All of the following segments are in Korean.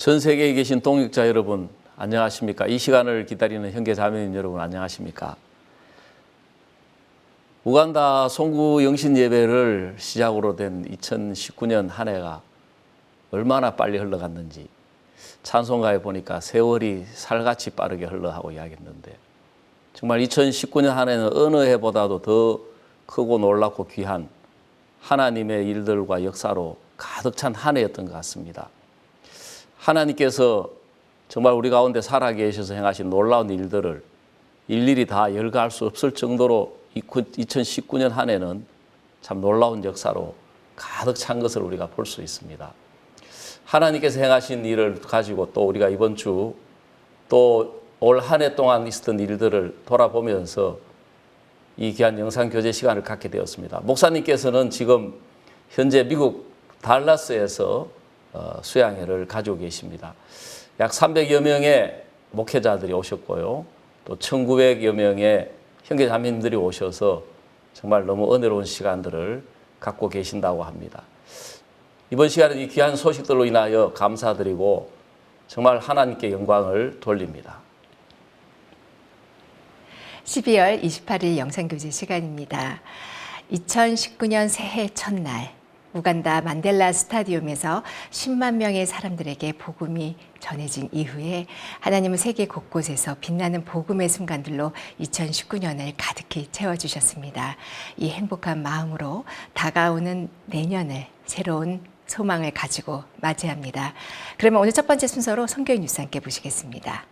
전 세계에 계신 동역자 여러분 안녕하십니까? 이 시간을 기다리는 형제 자매님 여러분 안녕하십니까? 우간다 송구 영신 예배를 시작으로 된 2019년 한 해가 얼마나 빨리 흘러갔는지 찬송가에 보니까 세월이 살같이 빠르게 흘러가고 이야기했는데 정말 2019년 한 해는 어느 해보다도 더 크고 놀랍고 귀한 하나님의 일들과 역사로 가득 찬 한 해였던 것 같습니다. 하나님께서 정말 우리 가운데 살아계셔서 행하신 놀라운 일들을 일일이 다 열거할 수 없을 정도로 2019년 한 해는 참 놀라운 역사로 가득 찬 것을 우리가 볼 수 있습니다. 하나님께서 행하신 일을 가지고 또 우리가 이번 주 또 올 한 해 동안 있었던 일들을 돌아보면서 이 귀한 영상 교제 시간을 갖게 되었습니다. 목사님께서는 지금 현재 미국 달라스에서 수양회를 가지고 계십니다. 약 300여 명의 목회자들이 오셨고요. 또 1900여 명의 형제 자매님들이 오셔서 정말 너무 은혜로운 시간들을 갖고 계신다고 합니다. 이번 시간에 이 귀한 소식들로 인하여 감사드리고 정말 하나님께 영광을 돌립니다. 12월 28일 영상교제 시간입니다. 2019년 새해 첫날 우간다 만델라 스타디움에서 10만 명의 사람들에게 복음이 전해진 이후에 하나님은 세계 곳곳에서 빛나는 복음의 순간들로 2019년을 가득히 채워주셨습니다. 이 행복한 마음으로 다가오는 내년을 새로운 소망을 가지고 맞이합니다. 그러면 오늘 첫 번째 순서로 선교인 뉴스 함께 보시겠습니다.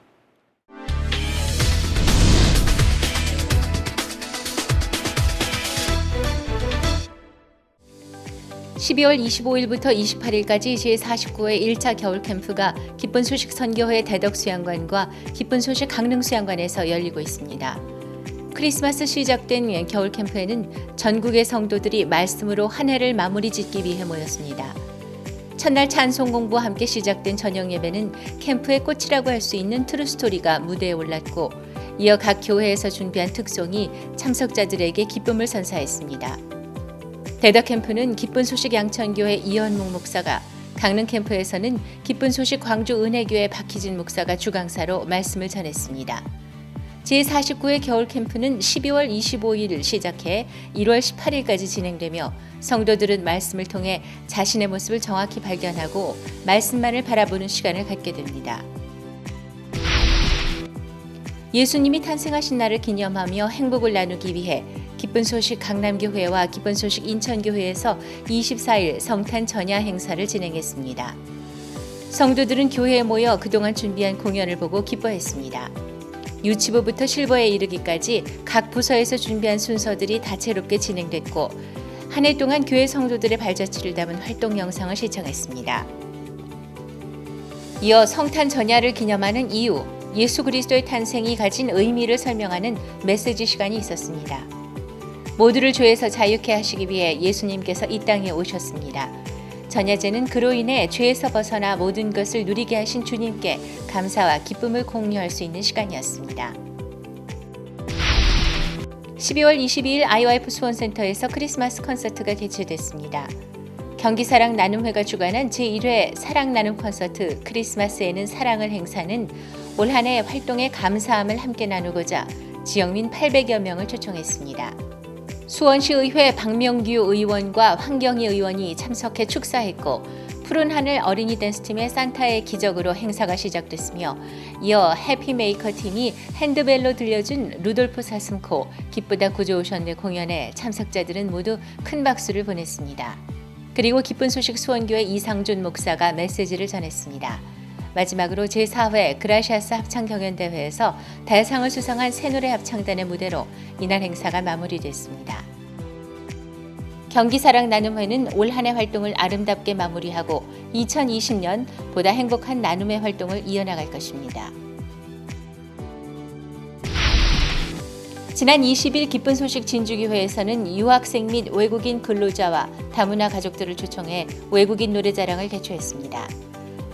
12월 25일부터 28일까지 제49회 1차 겨울 캠프가 기쁜 소식 선교회 대덕수양관과 기쁜 소식 강릉수양관에서 열리고 있습니다. 크리스마스 시작된 겨울 캠프에는 전국의 성도들이 말씀으로 한 해를 마무리 짓기 위해 모였습니다. 첫날 찬송 공부와 함께 시작된 저녁 예배는 캠프의 꽃이라고 할 수 있는 트루스토리가 무대에 올랐고 이어 각 교회에서 준비한 특송이 참석자들에게 기쁨을 선사했습니다. 대덕 캠프는 기쁜 소식 양천교회 이현묵 목사가, 강릉 캠프에서는 기쁜 소식 광주 은혜교회 박희진 목사가 주강사로 말씀을 전했습니다. 제49회 겨울 캠프는 12월 25일 시작해 1월 18일까지 진행되며 성도들은 말씀을 통해 자신의 모습을 정확히 발견하고 말씀만을 바라보는 시간을 갖게 됩니다. 예수님이 탄생하신 날을 기념하며 행복을 나누기 위해 기쁜 소식 강남교회와 기쁜 소식 인천교회에서 24일 성탄 전야 행사를 진행했습니다. 성도들은 교회에 모여 그동안 준비한 공연을 보고 기뻐했습니다. 유치부부터 실버에 이르기까지 각 부서에서 준비한 순서들이 다채롭게 진행됐고 한 해 동안 교회 성도들의 발자취를 담은 활동 영상을 시청했습니다. 이어 성탄 전야를 기념하는 이유, 예수 그리스도의 탄생이 가진 의미를 설명하는 메시지 시간이 있었습니다. 모두를 죄에서 자유케 하시기 위해 예수님께서 이 땅에 오셨습니다. 전야제는 그로 인해 죄에서 벗어나 모든 것을 누리게 하신 주님께 감사와 기쁨을 공유할 수 있는 시간이었습니다. 12월 22일 IYF 수원센터에서 크리스마스 콘서트가 개최됐습니다. 경기사랑 나눔회가 주관한 제1회 사랑 나눔 콘서트 크리스마스에는 사랑을 행사는 올 한 해 활동의 감사함을 함께 나누고자 지역민 800여 명을 초청했습니다. 수원시의회 박명규 의원과 황경희 의원이 참석해 축사했고 푸른 하늘 어린이 댄스팀의 산타의 기적으로 행사가 시작됐으며 이어 해피메이커 팀이 핸드벨로 들려준 루돌프 사슴코 기쁘다 구조 오셨네 공연에 참석자들은 모두 큰 박수를 보냈습니다. 그리고 기쁜 소식 수원교회 이상준 목사가 메시지를 전했습니다. 마지막으로 제4회 그라시아스 합창경연대회에서 대상을 수상한 새노래 합창단의 무대로 이날 행사가 마무리됐습니다. 경기사랑 나눔회는 올 한 해 활동을 아름답게 마무리하고 2020년 보다 행복한 나눔의 활동을 이어나갈 것입니다. 지난 20일 기쁜 소식 진주교회에서는 유학생 및 외국인 근로자와 다문화 가족들을 초청해 외국인 노래자랑을 개최했습니다.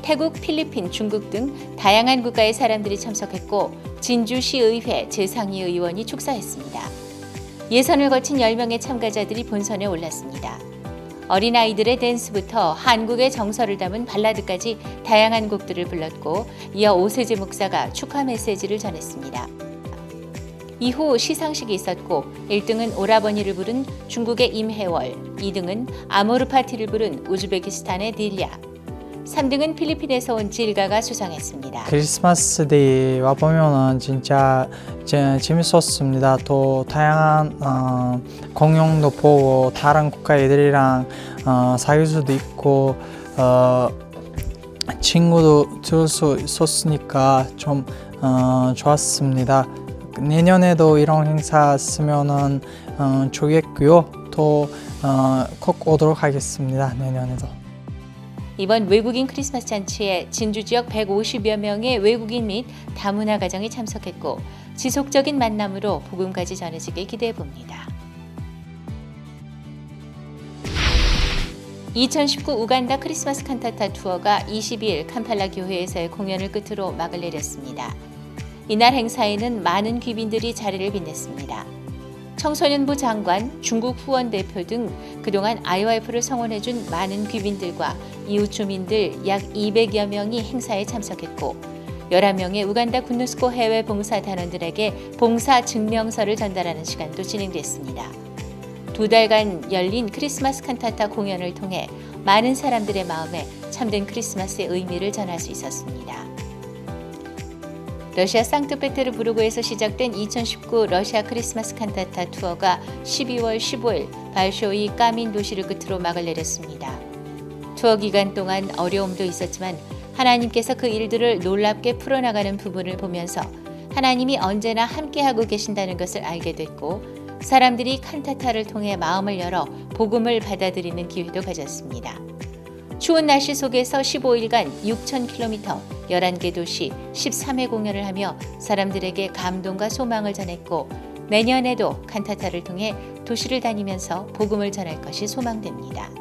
태국, 필리핀, 중국 등 다양한 국가의 사람들이 참석했고 진주시의회 재상희 의원이 축사했습니다. 예선을 거친 10명의 참가자들이 본선에 올랐습니다. 어린아이들의 댄스부터 한국의 정서를 담은 발라드까지 다양한 곡들을 불렀고 이어 오세재 목사가 축하 메시지를 전했습니다. 이후 시상식이 있었고 1등은 오라버니를 부른 중국의 임혜월, 2등은 아모르 파티를 부른 우즈베키스탄의 딜야, 3등은 필리핀에서 온 질가가 수상했습니다. 크리스마스 데이 와 보면은 진짜 재밌었습니다. 또 다양한 공연도 보고 다른 국가 애들이랑 사귈 수도 있고 친구도 들을 수 있었으니까 좀 좋았습니다. 내년에도 이런 행사 있으면은 좋겠고요. 또 꼭 오도록 하겠습니다. 내년에도. 이번 외국인 크리스마스 잔치에 진주 지역 150여 명의 외국인 및 다문화 가정이 참석했고 지속적인 만남으로 복음까지 전해지길 기대해 봅니다. 2019 우간다 크리스마스 칸타타 투어가 22일 캄팔라 교회에서의 공연을 끝으로 막을 내렸습니다. 이날 행사에는 많은 귀빈들이 자리를 빛냈습니다. 청소년부 장관, 중국 후원 대표 등 그동안 IYF를 성원해준 많은 귀빈들과 이웃 주민들 약 200여 명이 행사에 참석했고 11명의 우간다 군누스코 해외 봉사 단원들에게 봉사 증명서를 전달하는 시간도 진행됐습니다. 2달간 열린 크리스마스 칸타타 공연을 통해 많은 사람들의 마음에 참된 크리스마스의 의미를 전할 수 있었습니다. 러시아 상트페테르부르크에서 시작된 2019 러시아 크리스마스 칸타타 투어가 12월 15일 발쇼이 까민 도시를 끝으로 막을 내렸습니다. 투어 기간 동안 어려움도 있었지만 하나님께서 그 일들을 놀랍게 풀어나가는 부분을 보면서 하나님이 언제나 함께하고 계신다는 것을 알게 됐고 사람들이 칸타타를 통해 마음을 열어 복음을 받아들이는 기회도 가졌습니다. 추운 날씨 속에서 15일간 6,000km, 11개 도시, 13회 공연을 하며 사람들에게 감동과 소망을 전했고 내년에도 칸타타를 통해 도시를 다니면서 복음을 전할 것이 소망됩니다.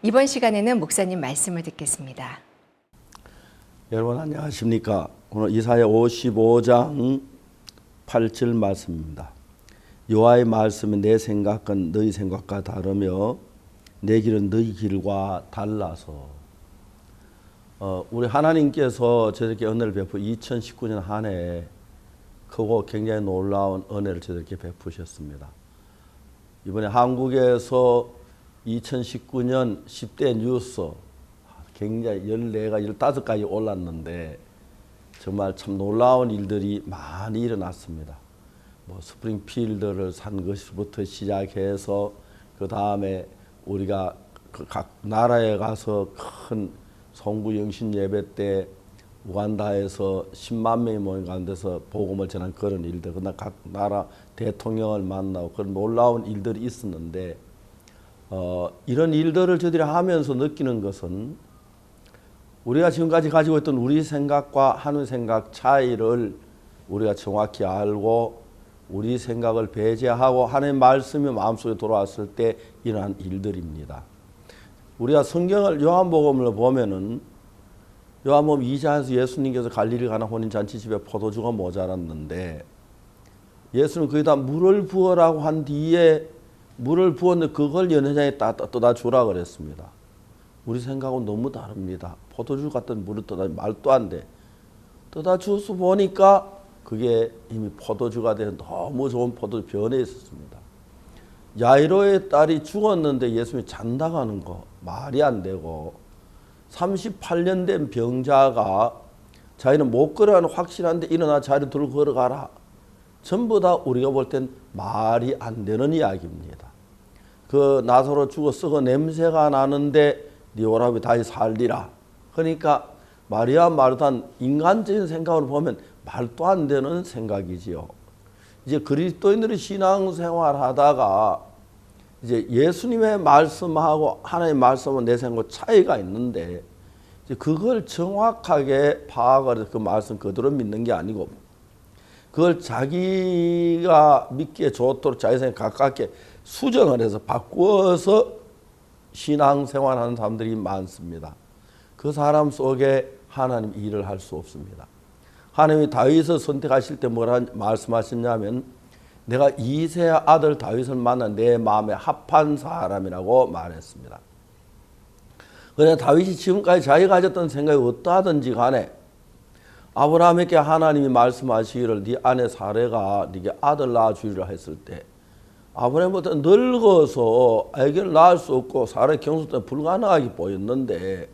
이번 시간에는 목사님 말씀을 듣겠습니다. 여러분 안녕하십니까? 오늘 이사야 55장 8절 말씀입니다. 여호와의 말씀은 내 생각은 너희 생각과 다르며 내 길은 너희 길과 달라서 우리 하나님께서 저렇게 은혜를 베푸 2019년 한 해 크고 굉장히 놀라운 은혜를 저렇게 베푸셨습니다. 이번에 한국에서 2019년 10대 뉴스 굉장히 14가 15가지 올랐는데 정말 참 놀라운 일들이 많이 일어났습니다. 뭐 스프링필드를 산 것부터 시작해서 그 다음에 우리가 각 나라에 가서 큰 송구 영신 예배 때 우간다에서 10만 명이 모인 가운데서 복음을 전한 그런 일들, 그다음 각 나라 대통령을 만나고 그런 놀라운 일들이 있었는데 이런 일들을 저희들이 하면서 느끼는 것은 우리가 지금까지 가지고 있던 우리 생각과 하나님 생각 차이를 우리가 정확히 알고 우리 생각을 배제하고 하나님의 말씀이 마음속에 돌아왔을 때 일어난 일들입니다. 우리가 성경을 요한복음을 보면은 요한복음 2장에서 예수님께서 갈릴리 가나 혼인잔치집에 포도주가 모자랐는데 예수는 거기다 물을 부어라고 한 뒤에 물을 부었는데 그걸 연회장에 떠다 주라 그랬습니다. 우리 생각은 너무 다릅니다. 포도주 같은 물을 떠다 말도 안 돼. 떠다 주서 보니까 그게 이미 포도주가 된 너무 좋은 포도주 변해 있었습니다. 야이로의 딸이 죽었는데 예수님이 잔다가는 거 말이 안 되고 38년 된 병자가 자기는 못 걸어가는 확실한데 일어나 자리 들고 걸어가라. 전부 다 우리가 볼 땐 말이 안 되는 이야기입니다. 그 나사로 죽어 썩어 냄새가 나는데 네 오라비 다시 살리라. 그러니까 마리아 마르다는 인간적인 생각으로 보면 말도 안 되는 생각이지요. 이제 그리스도인들이 신앙생활 하다가 이제 예수님의 말씀하고 하나님의 말씀은 내 생각과 차이가 있는데 이제 그걸 정확하게 파악을 해서 그 말씀 그대로 믿는 게 아니고 그걸 자기가 믿기에 좋도록 자기 생각에 가깝게 수정을 해서 바꾸어서 신앙생활하는 사람들이 많습니다. 그 사람 속에 하나님 일을 할 수 없습니다. 하나님이 다윗을 선택하실 때 뭐라 말씀하셨냐면 내가 이새의 아들 다윗을 만나 내 마음에 합한 사람이라고 말했습니다. 그러나 다윗이 지금까지 자기가 가졌던 생각이 어떠하든지 간에 아브라함에게 하나님이 말씀하시기를 네 아내 사레가 네게 아들 낳아주리라 했을 때 아브라함부터 늙어서 아기를 낳을 수 없고 사례 경수 때문에 불가능하게 보였는데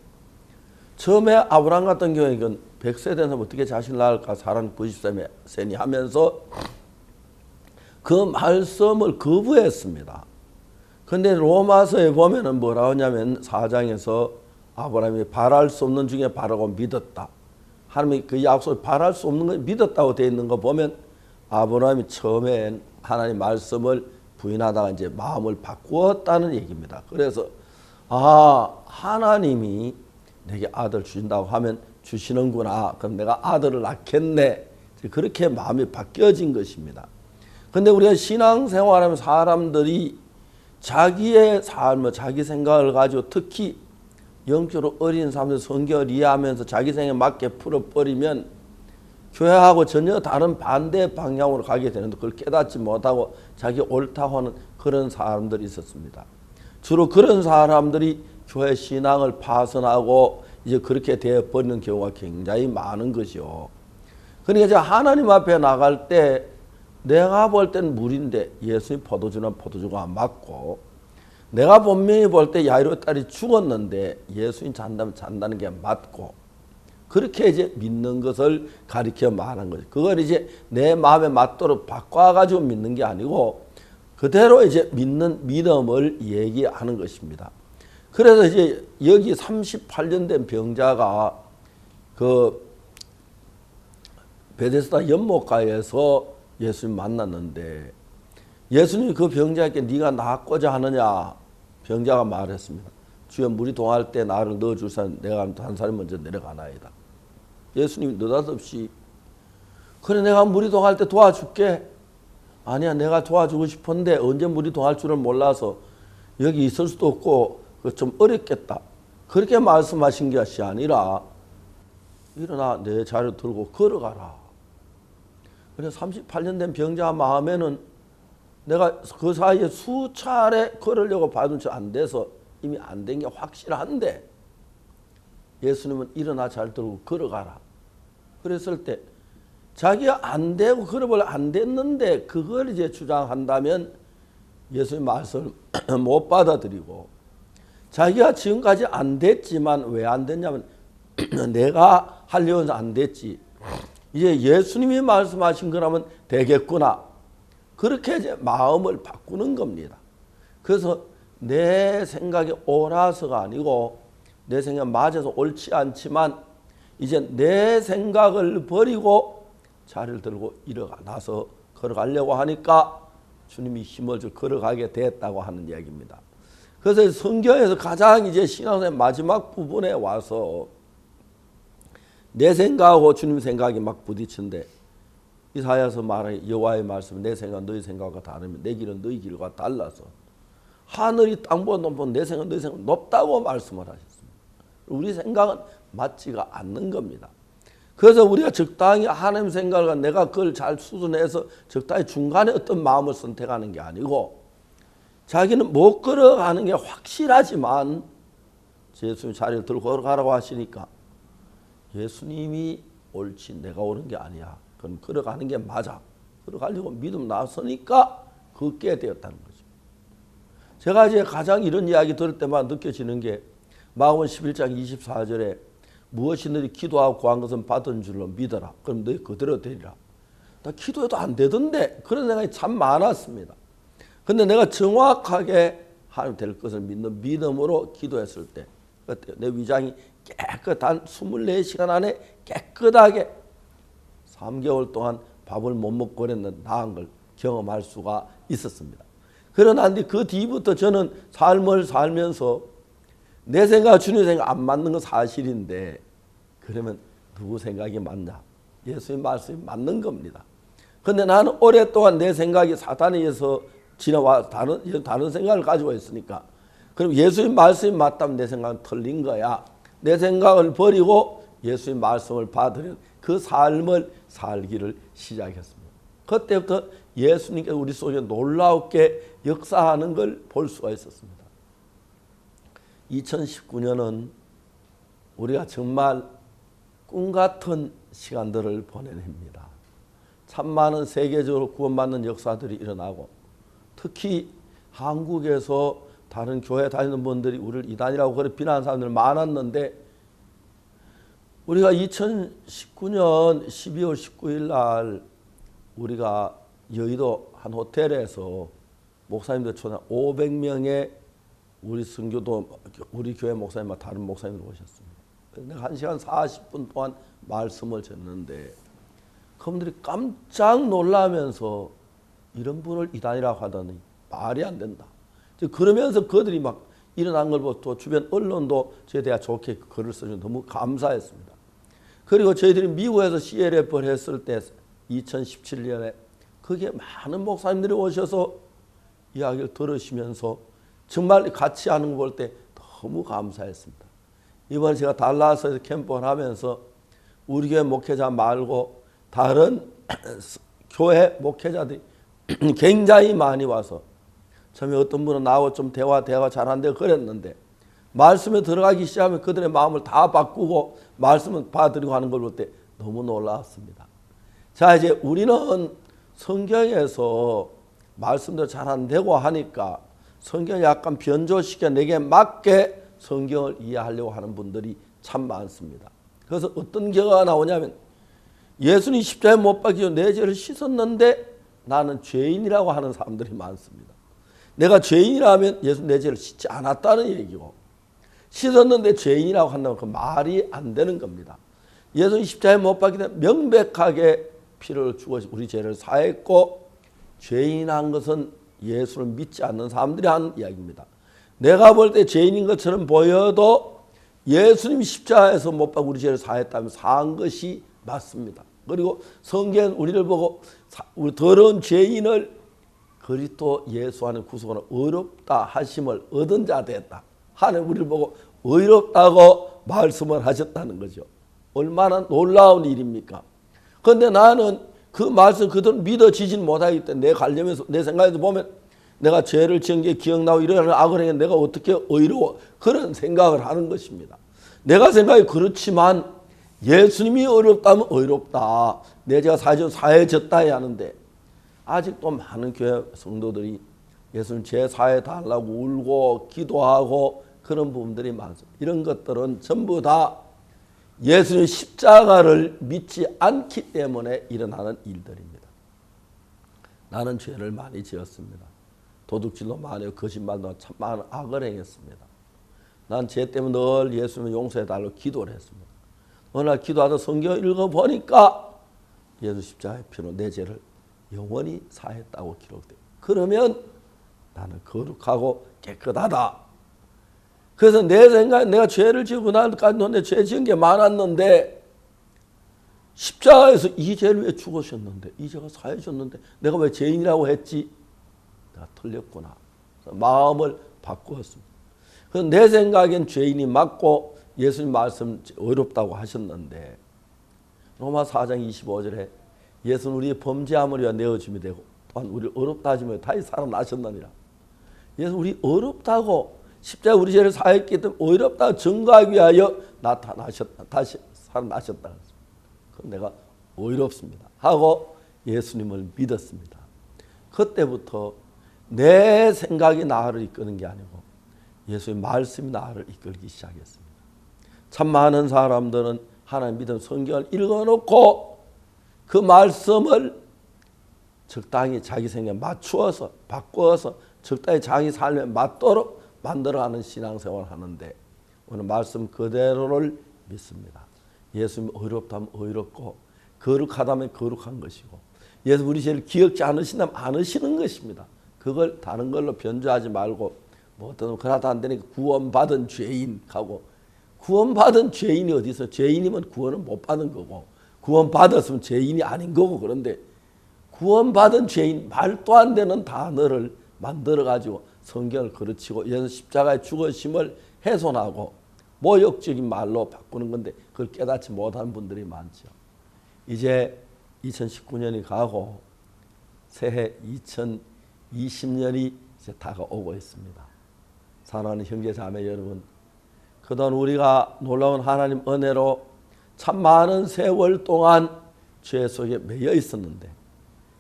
처음에 아브라함 같은 경우에는 100세 된 사람 어떻게 자식을 낳을까 사람 90세니 하면서 그 말씀을 거부했습니다. 그런데 로마서에 보면은 뭐라고 하냐면 4장에서 아브라함이 바랄 수 없는 중에 바라고 믿었다. 하나님이 그 약속을 바랄 수 없는 걸 믿었다고 되어 있는 거 보면 아브라함이 처음엔 하나님 말씀을 부인하다가 이제 마음을 바꾸었다는 얘기입니다. 그래서 하나님이 내게 아들 주신다고 하면 주시는구나. 그럼 내가 아들을 낳겠네. 그렇게 마음이 바뀌어진 것입니다. 근데 우리가 신앙생활하면 사람들이 자기의 삶을 자기 생각을 가지고 특히 영적으로 어린 사람들 성경을 이해하면서 자기 생각에 맞게 풀어버리면 교회하고 전혀 다른 반대 방향으로 가게 되는데 그걸 깨닫지 못하고 자기 옳다고 하는 그런 사람들이 있었습니다. 주로 그런 사람들이 교회 신앙을 파손하고 이제 그렇게 되어버리는 경우가 굉장히 많은 것이요. 그러니까 이제 하나님 앞에 나갈 때 내가 볼 때는 물인데 예수님 포도주는 포도주가 맞고 내가 분명히 볼 때 야이로 딸이 죽었는데 예수님 잔다는 게 맞고 그렇게 이제 믿는 것을 가리켜 말한 거죠. 그걸 이제 내 마음에 맞도록 바꿔가지고 믿는 게 아니고 그대로 이제 믿는 믿음을 얘기하는 것입니다. 그래서 이제 여기 38년 된 병자가 그 베데스다 연못가에서 예수님 만났는데 예수님이 그 병자에게 네가 낫고자 하느냐 병자가 말했습니다. 주여 물이 동할 때 나를 넣어줄 사람 내가 한 사람이 먼저 내려가나이다. 예수님이 느닷없이 그래 내가 물이 동할 때 도와줄게. 아니야 내가 도와주고 싶은데 언제 물이 동할 줄을 몰라서 여기 있을 수도 없고 좀 어렵겠다. 그렇게 말씀하신 것이 아니라 일어나 내 자리를 들고 걸어가라. 그래서 38년 된 병자 마음에는 내가 그 사이에 수차례 걸으려고 받은 척 안 돼서 이미 안 된 게 확실한데 예수님은 일어나 잘 들고 걸어가라. 그랬을 때 자기가 안 되고 걸어보려 안 됐는데 그걸 이제 주장한다면 예수님 말씀을 못 받아들이고 자기가 지금까지 안 됐지만 왜 안 됐냐면 내가 하려고 해서 안 됐지. 이제 예수님이 말씀하신 거라면 되겠구나. 그렇게 이제 마음을 바꾸는 겁니다. 그래서 내 생각이 옳아서가 아니고 내 생각 맞아서 옳지 않지만 이제 내 생각을 버리고 자리를 들고 일어나서 걸어가려고 하니까 주님이 힘을 줘 걸어가게 됐다고 하는 이야기입니다. 그래서 성경에서 가장 이제 신앙의 마지막 부분에 와서 내 생각하고 주님 생각이 막 부딪힌데 이사야서 말하는 여호와의 말씀 내 생각 너희 생각과 다르면 내 길은 너희 길과 달라서 하늘이 땅보다 높은 내 생각 너희 생각 높다고 말씀을 하셨습니다. 우리 생각은 맞지가 않는 겁니다. 그래서 우리가 적당히 하나님 생각을 내가 그걸 잘 수순해서 적당히 중간에 어떤 마음을 선택하는 게 아니고 자기는 못 걸어가는 게 확실하지만 예수님 자리를 들고 걸어가라고 하시니까 예수님이 옳지 내가 옳은 게 아니야. 그럼 걸어가는 게 맞아. 걸어가려고 믿음 나서니까 걷게 되었다는 거죠. 제가 이제 가장 이런 이야기 들을 때만 느껴지는 게 마가복음 11장 24절에 무엇이 너희 기도하고 구한 것은 받은 줄로 믿어라. 그럼 너희 그대로 되리라. 나 기도해도 안 되던데 그런 생각이 참 많았습니다. 근데 내가 정확하게 하나님 될 것을 믿는 믿음으로 기도했을 때 내 위장이 깨끗한 24시간 안에 깨끗하게 3개월 동안 밥을 못 먹고 그랬는데 나은 걸 경험할 수가 있었습니다. 그러나 그 뒤부터 저는 삶을 살면서 내 생각 주님 생각 안 맞는 건 사실인데 그러면 누구 생각이 맞냐? 예수님 말씀이 맞는 겁니다. 그런데 나는 오랫동안 내 생각이 사탄에 의해서 지나와 다른 생각을 가지고 있으니까 그럼 예수님 말씀이 맞다면 내 생각은 틀린 거야. 내 생각을 버리고 예수의 말씀을 받으려 그 삶을 살기를 시작했습니다. 그때부터 예수님께서 우리 속에 놀랍게 역사하는 걸 볼 수가 있었습니다. 2019년은 우리가 정말 꿈 같은 시간들을 보내냅니다. 참 많은 세계적으로 구원받는 역사들이 일어나고, 특히 한국에서 다른 교회 다니는 분들이 우리를 이단이라고 그래 비난하는 사람들 많았는데, 우리가 2019년 12월 19일 날 우리가 여의도 한 호텔에서 목사님들 초대 500명의 우리 선교도 우리 교회 목사님과 다른 목사님들 오셨습니다. 내가 1시간 40분 동안 말씀을 전했는데 그분들이 깜짝 놀라면서 이런 분을 이단이라고 하다니 말이 안 된다. 그러면서 그들이 막 일어난 걸 보고 또 주변 언론도 저에 대해 좋게 글을 써주셔서 너무 감사했습니다. 그리고 저희들이 미국에서 CLF를 했을 때 2017년에 거기에 많은 목사님들이 오셔서 이야기를 들으시면서 정말 같이 하는 거 볼 때 너무 감사했습니다. 이번에 제가 달라스에서 캠프를 하면서 우리 교회 목회자 말고 다른 교회 목회자들이 굉장히 많이 와서 처음에 어떤 분은 나하고 좀 대화가 잘 안 되고 그랬는데 말씀에 들어가기 시작하면 그들의 마음을 다 바꾸고 말씀을 받아들이고 하는 걸 볼 때 너무 놀라웠습니다. 자, 이제 우리는 성경에서 말씀도 잘 안 되고 하니까 성경을 약간 변조시켜 내게 맞게 성경을 이해하려고 하는 분들이 참 많습니다. 그래서 어떤 경우가 나오냐면 예수님 십자가에 못 박혀 내 죄를 씻었는데 나는 죄인이라고 하는 사람들이 많습니다. 내가 죄인이라면 예수 내 죄를 씻지 않았다는 얘기고, 씻었는데 죄인이라고 한다면 그 말이 안 되는 겁니다. 예수님 십자가에 못 박히기 때문에 명백하게 피를 주어 우리 죄를 사했고, 죄인한 것은 예수를 믿지 않는 사람들이 하는 이야기입니다. 내가 볼 때 죄인인 것처럼 보여도 예수님 십자가에서 못 박혀 우리 죄를 사했다면 사한 것이 맞습니다. 그리고 성경은 우리를 보고 우리 더러운 죄인을 그리스도 예수 안에 구속하는 의롭다 하심을 얻은 자 됐다 하는 우리를 보고 의롭다고 말씀을 하셨다는 거죠. 얼마나 놀라운 일입니까? 그런데 나는 그 말씀 그대로 믿어지진 못하기 때문에 내 관념에서 내 생각에서 보면 내가 죄를 지은 게 기억나고 이러는 악을 행해 내가 어떻게 의로워 그런 생각을 하는 것입니다. 내가 생각이 그렇지만 예수님이 의롭다면 의롭다. 내 죄가 사해졌다 해야 하는데 아직도 많은 교회 성도들이 예수님 죄 사해 달라고 울고 기도하고 그런 부분들이 많습니다. 이런 것들은 전부 다 예수님 십자가를 믿지 않기 때문에 일어나는 일들입니다. 나는 죄를 많이 지었습니다. 도둑질도 많이 하고 거짓말도 참 많은 악을 행했습니다. 난 죄 때문에 늘 예수님을 용서해달라고 기도를 했습니다. 어느 날 기도하다 성경을 읽어보니까 예수 십자가의 피로 내 죄를 영원히 사했다고 기록돼요. 그러면 나는 거룩하고 깨끗하다. 그래서 내 생각에 내가 죄를 지고 나까지 내 죄 지은 게 많았는데 십자가에서 이 죄를 왜 죽으셨는데 이 죄가 사해졌는데 내가 왜 죄인이라고 했지? 내가 틀렸구나. 마음을 바꾸었습니다. 그래서 내 생각엔 죄인이 맞고 예수님 말씀 어렵다고 하셨는데 로마 4장 25절에 예수는 우리의 범죄함을 위하여 내어줌이 되고 또한 우리를 어렵다 하시며 다시 살아나셨느니라. 예수 우리 어렵다고 십자가 우리 죄를 사했기 때문에 어렵다고 증거하기 위하여 나타나셨다. 다시 살아나셨다. 그럼 내가 어렵습니다. 하고 예수님을 믿었습니다. 그때부터 내 생각이 나를 이끄는 게 아니고 예수의 말씀이 나를 이끌기 시작했습니다. 참 많은 사람들은 하나님 믿음 성경을 읽어놓고 그 말씀을 적당히 자기 생각에 맞추어서 바꾸어서 적당히 자기 삶에 맞도록 만들어가는 신앙생활을 하는데 오늘 말씀 그대로를 믿습니다. 예수님이 어렵다면 어렵고 거룩하다면 거룩한 것이고 예수 우리 죄를 기억지 않으신다면 않으시는 것입니다. 그걸 다른 걸로 변조하지 말고 뭐 어떤 그러다 안 되니까 구원받은 죄인하고 구원받은 죄인이 어디서 죄인이면 구원을 못 받은 거고 구원받았으면 죄인이 아닌 거고 그런데 구원받은 죄인 말도 안 되는 단어를 만들어가지고 성경을 그르치고 예수 십자가의 죽으심을 훼손하고 모욕적인 말로 바꾸는 건데 그걸 깨닫지 못하는 분들이 많죠. 이제 2019년이 가고 새해 2020년이 이제 다가오고 있습니다. 사랑하는 형제 자매 여러분, 그동안 우리가 놀라운 하나님 은혜로 참 많은 세월 동안 죄 속에 매여 있었는데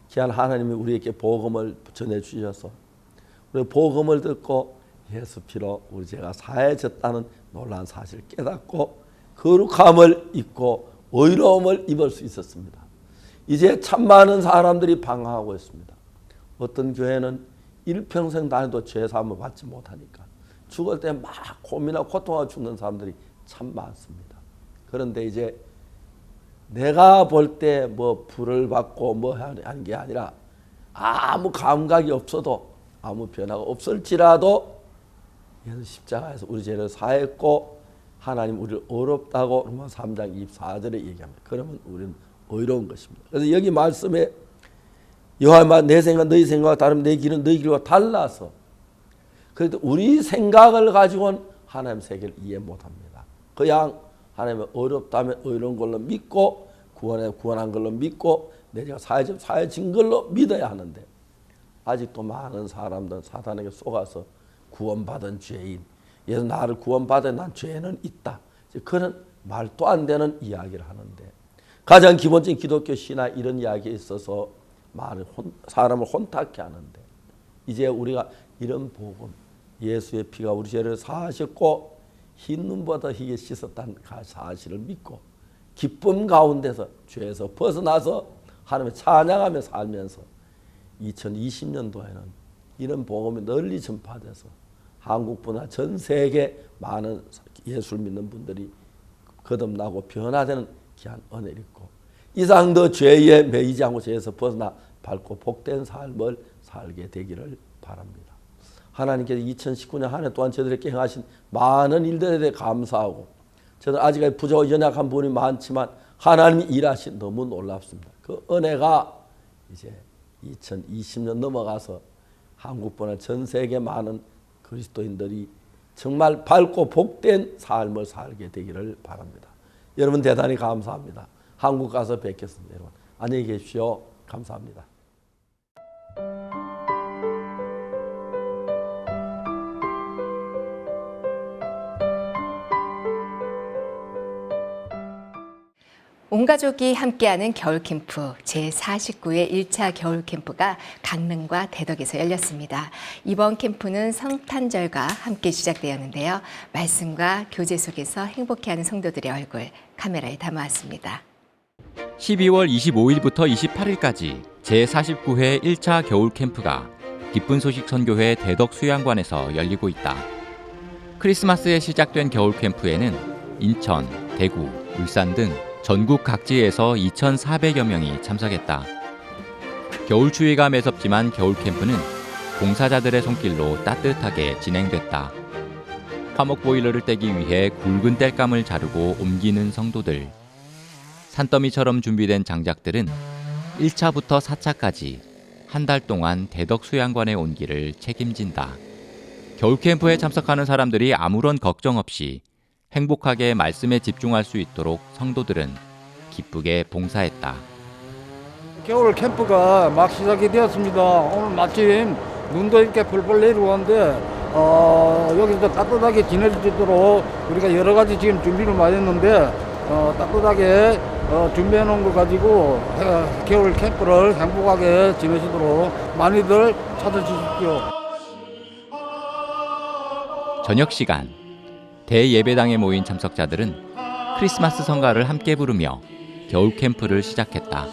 귀한 하나님이 우리에게 복음을 전해주셔서 우리 복음을 듣고 예수 피로 우리 죄가 사해졌다는 놀라운 사실을 깨닫고 거룩함을 입고 의로움을 입을 수 있었습니다. 이제 참 많은 사람들이 방황하고 있습니다. 어떤 교회는 일평생 다녀도 죄 사함을 받지 못하니까 죽을 때 막 고민하고 고통하고 죽는 사람들이 참 많습니다. 그런데 이제 내가 볼 때 뭐 불을 받고 뭐 하는 게 아니라 아무 감각이 없어도 아무 변화가 없을지라도 예수 십자가에서 우리 죄를 사했고 하나님 우리를 의롭다고 로마 3장 24절에 얘기합니다. 그러면 우리는 의로운 것입니다. 그래서 여기 말씀에 여호와의 말 내 생각 너희 생각과 다르면 내 길은 너희 길과 달라서 그래도 우리 생각을 가지고는 하나님 세계를 이해 못합니다. 그냥 하나님의 어렵다면 의로운 걸로 믿고 구원한 걸로 믿고 내 죄가 사해진 걸로 믿어야 하는데 아직도 많은 사람들은 사탄에게 속아서 구원받은 죄인 예수 나를 구원받아 난 죄는 있다. 그런 말도 안 되는 이야기를 하는데 가장 기본적인 기독교 신앙 이런 이야기에 있어서 사람을 혼탁케 하는데 이제 우리가 이런 복음 예수의 피가 우리 죄를 사하셨고 흰 눈보다 희게 씻었다는 사실을 믿고 기쁨 가운데서 죄에서 벗어나서 하나님을 찬양하며 살면서 2020년도에는 이런 복음이 널리 전파돼서 한국뿐만 전 세계 많은 예수를 믿는 분들이 거듭나고 변화되는 귀한 은혜를 입고 이상 더 죄에 매이지 않고 죄에서 벗어나 밝고 복된 삶을 살게 되기를 바랍니다. 하나님께서 2019년 한 해 동안 저들에게 행하신 많은 일들에 대해 감사하고 저는 아직까지 부족하고 연약한 부분이 많지만 하나님이 일하신 너무 놀랍습니다. 그 은혜가 이제 2020년 넘어가서 한국뿐만 전 세계 많은 그리스도인들이 정말 밝고 복된 삶을 살게 되기를 바랍니다. 여러분 대단히 감사합니다. 한국 가서 뵙겠습니다. 여러분 안녕히 계십시오. 감사합니다. 온 가족이 함께하는 겨울 캠프 제49회 1차 겨울 캠프가 강릉과 대덕에서 열렸습니다. 이번 캠프는 성탄절과 함께 시작되었는데요. 말씀과 교제 속에서 행복해하는 성도들의 얼굴 카메라에 담아왔습니다. 12월 25일부터 28일까지 제49회 1차 겨울 캠프가 기쁜 소식 선교회 대덕 수양관에서 열리고 있다. 크리스마스에 시작된 겨울 캠프에는 인천, 대구, 울산 등 전국 각지에서 2,400여 명이 참석했다. 겨울 추위가 매섭지만 겨울 캠프는 봉사자들의 손길로 따뜻하게 진행됐다. 화목 보일러를 떼기 위해 굵은 땔감을 자르고 옮기는 성도들. 산더미처럼 준비된 장작들은 1차부터 4차까지 한 달 동안 대덕 수양관에 온 길을 책임진다. 겨울 캠프에 참석하는 사람들이 아무런 걱정 없이 행복하게 말씀에 집중할 수 있도록 성도들은 기쁘게 봉사했다. 겨울 캠프가 막 시작이 되었습니다. 오늘 마침 눈도 이렇게 펄펄 내리고 왔는데 여기서 따뜻하게 지낼 수 있도록 우리가 여러 가지 지금 준비를 많이 했는데 따뜻하게 준비해 놓은 거 가지고 겨울 캠프를 행복하게 지내시도록 많이들 찾아주십시오. 저녁 시간 대예배당에 모인 참석자들은 크리스마스 성가를 함께 부르며 겨울 캠프를 시작했다.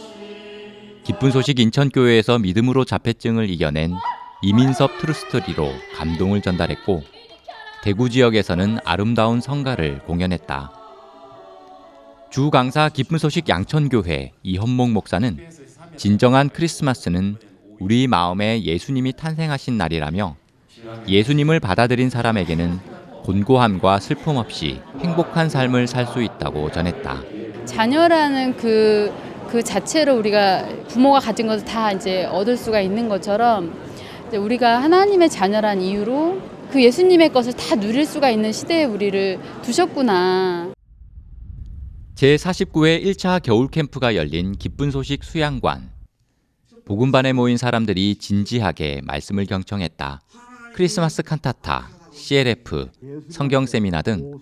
기쁜 소식 인천교회에서 믿음으로 자폐증을 이겨낸 이민섭 트루스토리로 감동을 전달했고 대구 지역에서는 아름다운 성가를 공연했다. 주 강사 기쁜 소식 양천교회 이현목 목사는 진정한 크리스마스는 우리 마음에 예수님이 탄생하신 날이라며 예수님을 받아들인 사람에게는 곤고함과 슬픔 없이 행복한 삶을 살 수 있다고 전했다. 자녀라는 그 자체로 우리가 부모가 가진 것을 다 이제 얻을 수가 있는 것처럼 이제 우리가 하나님의 자녀란 이유로 그 예수님의 것을 다 누릴 수가 있는 시대에 우리를 두셨구나. 제49회 1차 겨울 캠프가 열린 기쁜 소식 수양관. 복음반에 모인 사람들이 진지하게 말씀을 경청했다. 크리스마스 칸타타, CLF, 성경 세미나 등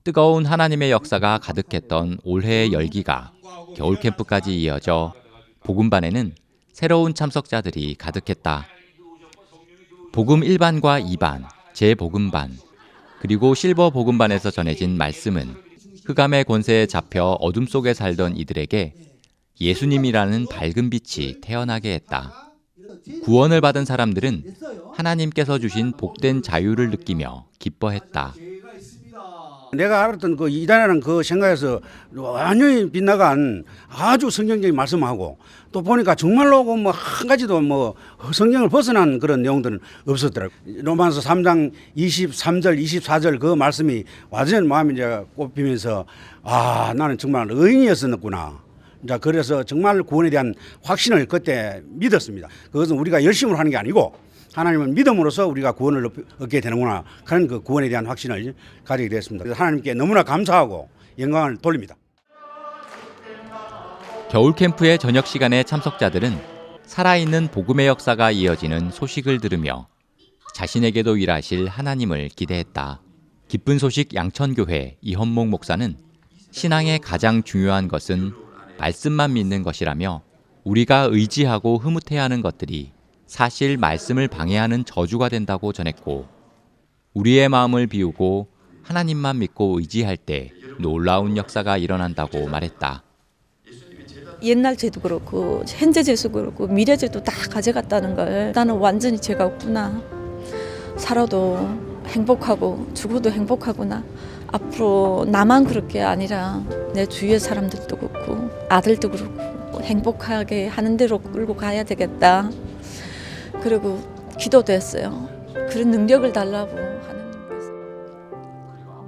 뜨거운 하나님의 역사가 가득했던 올해의 열기가 겨울 캠프까지 이어져 복음반에는 새로운 참석자들이 가득했다. 복음 1반과 2반, 재복음반, 그리고 실버 복음반에서 전해진 말씀은 흑암의 권세에 잡혀 어둠 속에 살던 이들에게 예수님이라는 밝은 빛이 태어나게 했다. 구원을 받은 사람들은 하나님께서 주신 복된 자유를 느끼며 기뻐했다. 내가 알았던 그 이단이라는 그 생각에서 완전히 빗나간 아주 성경적인 말씀하고 또 보니까 정말로 뭐 한 가지도 뭐 성경을 벗어난 그런 내용들은 없었더라고요. 로마서 3장 23절 24절 그 말씀이 완전히 마음이 이제 꼽히면서 아 나는 정말 의인이었었구나. 자 그래서 정말 구원에 대한 확신을 그때 믿었습니다. 그것은 우리가 열심으로 하는 게 아니고 하나님은 믿음으로써 우리가 구원을 얻게 되는구나 그런 그 구원에 대한 확신을 가지게 됐습니다. 그래서 하나님께 너무나 감사하고 영광을 돌립니다. 겨울 캠프의 저녁 시간에 참석자들은 살아있는 복음의 역사가 이어지는 소식을 들으며 자신에게도 일하실 하나님을 기대했다. 기쁜 소식 양천교회 이헌목 목사는 신앙의 가장 중요한 것은 말씀만 믿는 것이라며 우리가 의지하고 흐뭇해야 하는 것들이 사실 말씀을 방해하는 저주가 된다고 전했고 우리의 마음을 비우고 하나님만 믿고 의지할 때 놀라운 역사가 일어난다고 말했다. 옛날 죄도 그렇고 현재 죄도 그렇고 미래 죄도 다 가져갔다는 걸 나는 완전히 죄가 없구나. 살아도 행복하고 죽어도 행복하구나. 앞으로 나만 그럴 게 아니라 내 주위의 사람들도 그렇고 아들도 그렇고 행복하게 하는 대로 끌고 가야 되겠다. 그리고 기도도 했어요. 그런 능력을 달라고 하나님께서.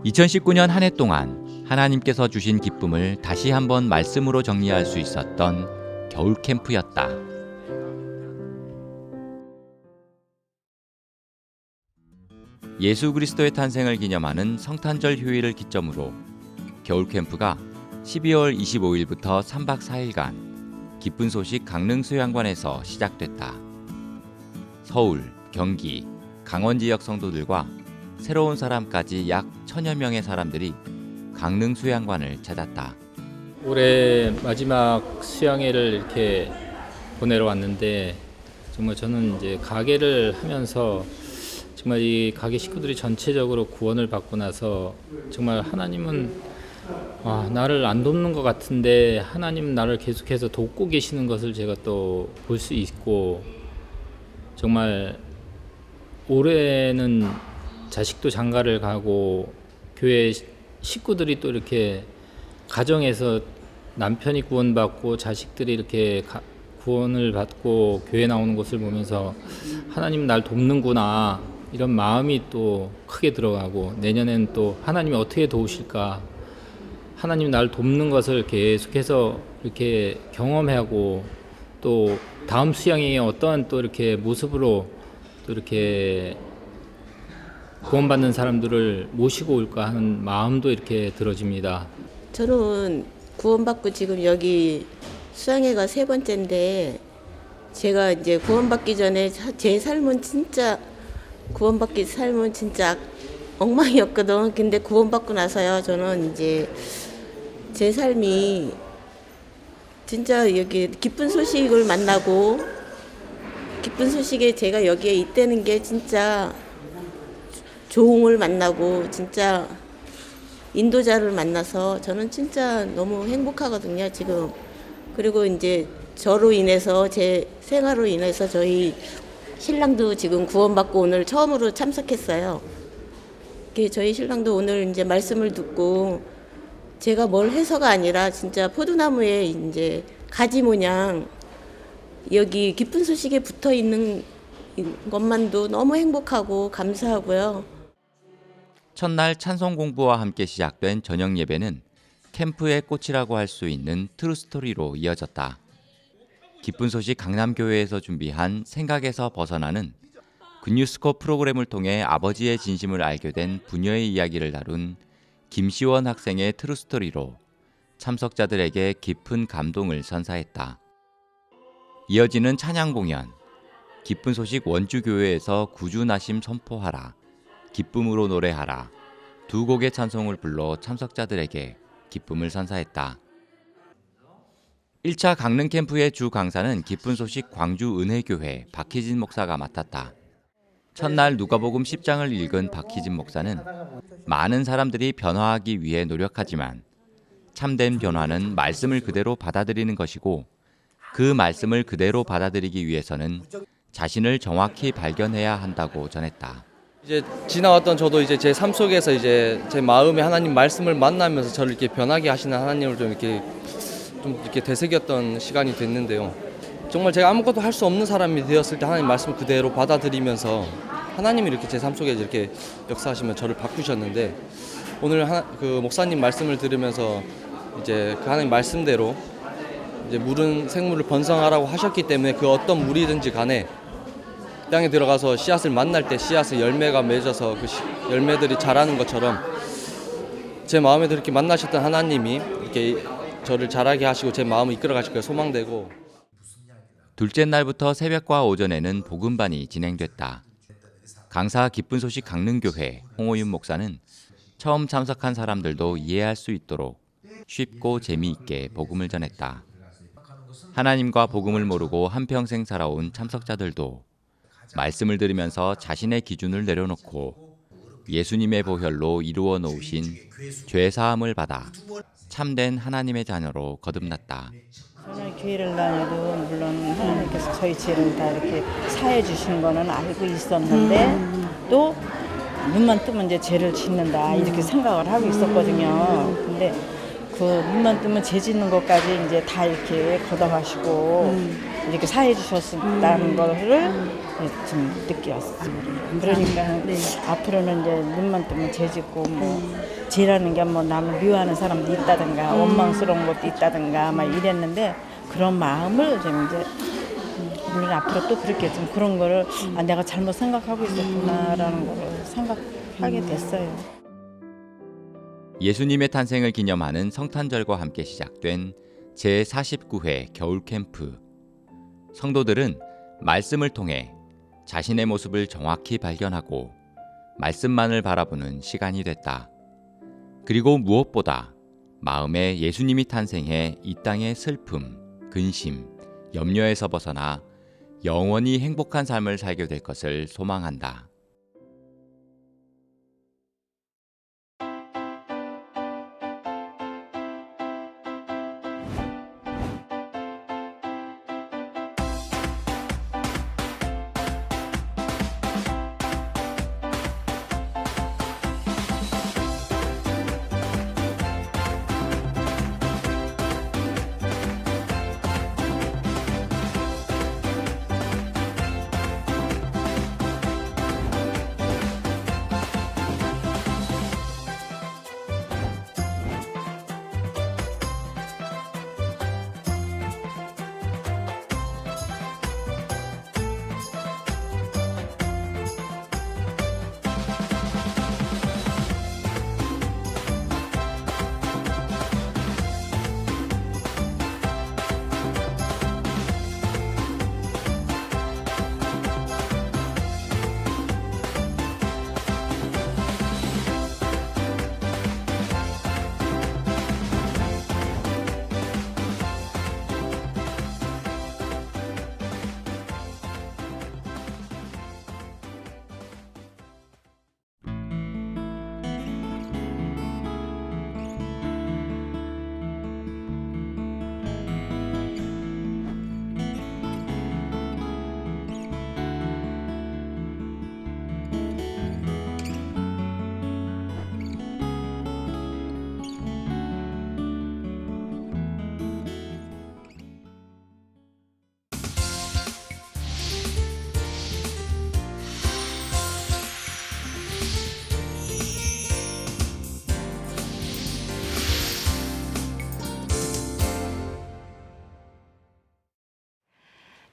2019년 한 해 동안 하나님께서 주신 기쁨을 다시 한번 말씀으로 정리할 수 있었던 겨울 캠프였다. 예수 그리스도의 탄생을 기념하는 성탄절 휴일을 기점으로 겨울 캠프가 12월 25일부터 3박 4일간 기쁜 소식 강릉 수양관에서 시작됐다. 서울, 경기, 강원 지역 성도들과 새로운 사람까지 약 1000여 명의 사람들이 강릉 수양관을 찾았다. 올해 마지막 수양회를 이렇게 보내러 왔는데 정말 저는 이제 가게를 하면서 정말 이 가게 식구들이 전체적으로 구원을 받고 나서 정말 하나님은 나를 안 돕는 것 같은데 하나님은 나를 계속해서 돕고 계시는 것을 제가 또 볼 수 있고 정말 올해는 자식도 장가를 가고 교회 식구들이 또 이렇게 가정에서 남편이 구원받고 자식들이 이렇게 구원을 받고 교회 나오는 것을 보면서 하나님 날 돕는구나 이런 마음이 또 크게 들어가고 내년에는 또 하나님이 어떻게 도우실까 하나님 날 돕는 것을 계속해서 이렇게 경험하고 또 다음 수양에 어떠한 또 이렇게 모습으로 또 이렇게 구원받는 사람들을 모시고 올까 하는 마음도 이렇게 들어집니다. 저는 구원받고 지금 여기 수양회가 3번째인데 제가 이제 구원받기 전에 제 삶은 진짜 구원받기 삶은 진짜 엉망이었거든. 근데 구원받고 나서요 저는 이제 제 삶이 진짜 여기 기쁜 소식을 만나고 기쁜 소식에 제가 여기에 있다는 게 진짜 조응을 만나고 진짜 인도자를 만나서 저는 진짜 너무 행복하거든요 지금. 그리고 이제 저로 인해서 제 생활로 인해서 저희 신랑도 지금 구원받고 오늘 처음으로 참석했어요. 저희 신랑도 오늘 이제 말씀을 듣고 제가 뭘 해서가 아니라 진짜 포도나무에 이제 가지 모양 여기 기쁜 소식에 붙어 있는 것만도 너무 행복하고 감사하고요. 첫날 찬송 공부와 함께 시작된 저녁 예배는 캠프의 꽃이라고 할 수 있는 트루스토리로 이어졌다. 기쁜 소식 강남교회에서 준비한 생각에서 벗어나는 굿뉴스코 프로그램을 통해 아버지의 진심을 알게 된 부녀의 이야기를 다룬 김시원 학생의 트루스토리로 참석자들에게 깊은 감동을 선사했다. 이어지는 찬양 공연, 기쁜 소식 원주교회에서 구주나심 선포하라, 기쁨으로 노래하라 두 곡의 찬송을 불러 참석자들에게 기쁨을 선사했다. 1차 강릉 캠프의 주 강사는 기쁜 소식 광주 은혜교회 박희진 목사가 맡았다. 첫날 누가복음 10장을 읽은 박희진 목사는 많은 사람들이 변화하기 위해 노력하지만 참된 변화는 말씀을 그대로 받아들이는 것이고 그 말씀을 그대로 받아들이기 위해서는 자신을 정확히 발견해야 한다고 전했다. 이제 지나왔던 저도 이제 제 삶 속에서 이제 제 마음에 하나님 말씀을 만나면서 저를 이렇게 변하게 하시는 하나님을 좀 이렇게 되새겼던 시간이 됐는데요. 정말 제가 아무것도 할 수 없는 사람이 되었을 때 하나님 말씀 그대로 받아들이면서 하나님이 이렇게 제 삶 속에 이렇게 역사하시면 저를 바꾸셨는데 오늘 그 목사님 말씀을 들으면서 이제 그 하나님 말씀대로 이제 물은 생물을 번성하라고 하셨기 때문에 그 어떤 물이든지 간에 땅에 들어가서 씨앗을 만날 때 씨앗의 열매가 맺어서 그 열매들이 자라는 것처럼 제 마음에도 이렇게 만나셨던 하나님이 이렇게 저를 자라게 하시고 제 마음을 이끌어 가실 거에 소망되고. 둘째 날부터 새벽과 오전에는 복음반이 진행됐다. 강사 기쁜 소식 강릉교회 홍호윤 목사는 처음 참석한 사람들도 이해할 수 있도록 쉽고 재미있게 복음을 전했다. 하나님과 복음을 모르고 한평생 살아온 참석자들도 말씀을 들으면서 자신의 기준을 내려놓고 예수님의 보혈로 이루어 놓으신 죄사함을 받아 참된 하나님의 자녀로 거듭났다. 저는 교회를 다녀도 물론 하나님께서 저희 죄를 다 이렇게 사해 주시는 거는 알고 있었는데 또 눈만 뜨면 이제 죄를 짓는다 이렇게 생각을 하고 있었거든요. 근데 그 눈만 뜨면 죄 짓는 것까지 이제 다 이렇게 걷어가시고 이렇게 사해 주셨다는 거를 좀 느꼈어요. 그러니까 앞으로는 이제 눈만 뜨면 죄 짓고 뭐 죄라는 게 뭐 남을 미워하는 사람도 있다든가 원망스러운 것도 있다든가 막 이랬는데 그런 마음을 좀 이제 물론 앞으로 또 그렇게 좀 그런 거를 아, 내가 잘못 생각하고 있었구나라는 거를 생각하게 됐어요. 예수님의 탄생을 기념하는 성탄절과 함께 시작된 제49회 겨울 캠프. 성도들은 말씀을 통해 자신의 모습을 정확히 발견하고 말씀만을 바라보는 시간이 됐다. 그리고 무엇보다 마음에 예수님이 탄생해 이 땅의 슬픔, 근심, 염려에서 벗어나 영원히 행복한 삶을 살게 될 것을 소망한다.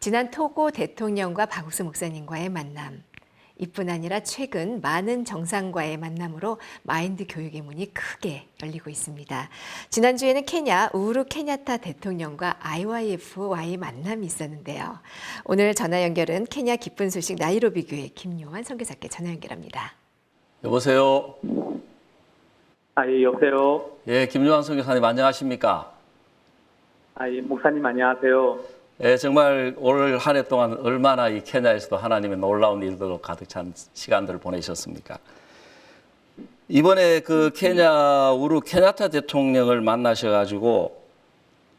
지난 토고 대통령과 박욱수 목사님과의 만남. 이뿐 아니라 최근 많은 정상과의 만남으로 마인드 교육의 문이 크게 열리고 있습니다. 지난주에는 케냐 우후루 케냐타 대통령과 IYF와의 만남이 있었는데요. 오늘 전화 연결은 케냐 기쁜 소식 나이로비 교회 김요한 선교사께 전화 연결합니다. 여보세요. 예, 여보세요. 예, 김요한 선교사님 안녕하십니까? 예, 목사님 안녕하세요. 예, 정말 올 한 해 동안 얼마나 이 케냐에서도 하나님의 놀라운 일들로 가득 찬 시간들을 보내셨습니까? 이번에 그 케냐 우루 케냐타 대통령을 만나셔가지고